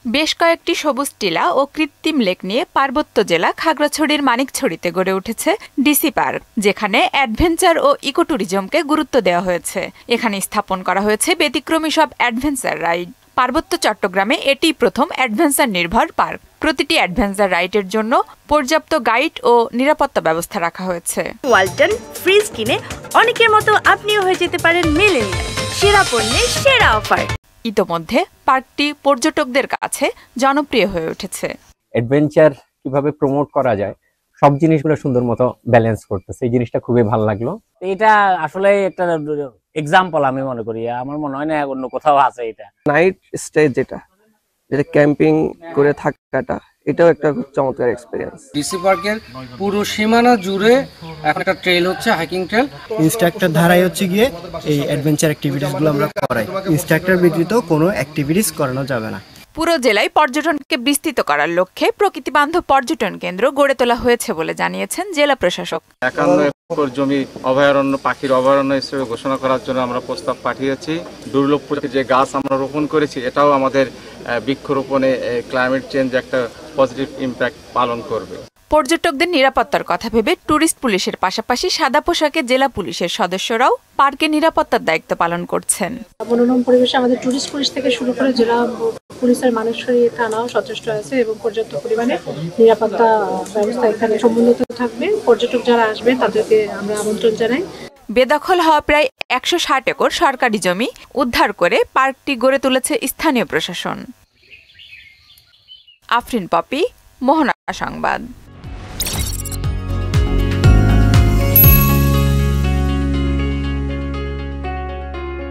বেশ কয়েকটি সবুজ টিলা ও কৃত্রিম লেক নিয়ে পার্বত্য জেলা খাগড়াছড়ির মানিকছড়িতে গড়ে উঠেছে ডিসি পার্ক, যেখানে অ্যাডভেঞ্চার ও ইকো ট্যুরিজমকে গুরুত্ব দেওয়া হয়েছে। এখানে স্থাপন করা হয়েছে ব্যতিক্রমী সব অ্যাডভেঞ্চার রাইড। পার্বত্য চট্টগ্রামে এটিই প্রথম অ্যাডভেঞ্চার নির্ভর পার্ক। প্রতিটি অ্যাডভেঞ্চার রাইডের জন্য পর্যাপ্ত গাইড ও নিরাপত্তা ব্যবস্থা রাখা হয়েছে। ওয়ালটন ফ্রিজ কিনে অনেকের মতো আপনিও হয়ে যেতে পারেন মিলেনিয়াল। সেরা পণ্যের সেরা অফার। ইতোমধ্যে পার্কটি পর্যটকদের কাছে জনপ্রিয় হয়ে উঠেছে। অ্যাডভেঞ্চার কিভাবে প্রমোট করা যায় সব জিনিসগুলো সুন্দর মতো ব্যালেন্স করতেছে, এই জিনিসটা খুবই ভালো লাগলো। এটা আসলে একটা এক্সাম্পল আমি মনে করি, আমার মনে হয় না অন্য কোথাও আছে। এটা নাইট স্টে যেটা ক্যাম্পিং করে থাকাটা, এটাও একটা খুব চমৎকার এক্সপিরিয়েন্স। ডিসি পার্কের পুরো সীমানা জুড়ে এখন একটা ট্রেল হচ্ছে, হাইকিং ট্রেল। ইনস্ট্রাক্টর ধারাই হচ্ছে গিয়ে এই অ্যাডভেঞ্চার অ্যাক্টিভিটিস গুলো আমরা করাই। ইনস্ট্রাক্টর ব্যতীত কোনো অ্যাক্টিভিটিস করানো যাবে না। পুরো জেলায় পর্যটনকে বিস্তৃত করার লক্ষ্যে প্রকৃতিবান্ধব পর্যটন কেন্দ্র গড়ে তোলা হয়েছে বলে জানিয়েছেন জেলা প্রশাসক। 51 একর জমি অভয়ারণ্য, পাখির অভয়ারণ্য হিসেবে ঘোষণা করার জন্য আমরা প্রস্তাব পাঠিয়েছি। দুর্লভ প্রজাতির যে গাছ আমরা রোপণ করেছি, এটাও আমাদের বৃক্ষরোপণে ক্লাইমেট চেঞ্জ একটা পজিটিভ ইম্প্যাক্ট পালন করবে। পর্যটকদের নিরাপত্তার কথা ভেবে ট্যুরিস্ট পুলিশের পাশাপাশি সাদা পোশাকে জেলা পুলিশের সদস্যরাও পার্কে নিরাপত্তার দায়িত্ব পালন করছেন। মনোরম পরিবেশে আমাদের ট্যুরিস্ট পুলিশ থেকে শুরু করে জেলা পুলিশের মানিকছড়ি থানাও সচেষ্ট আছে এবং পর্যাপ্ত পরিমাণে নিরাপত্তা ব্যবস্থা এখানে সমুন্নত থাকবে। পর্যটক যারা আসবে তাদেরকে আমরা আমন্ত্রণ জানাই। বেদখল হওয়া প্রায় 160 একর সরকারি জমি উদ্ধার করে পার্কটি গড়ে তুলেছে স্থানীয় প্রশাসন। আফরিন পপি, মোহনা সংবাদ।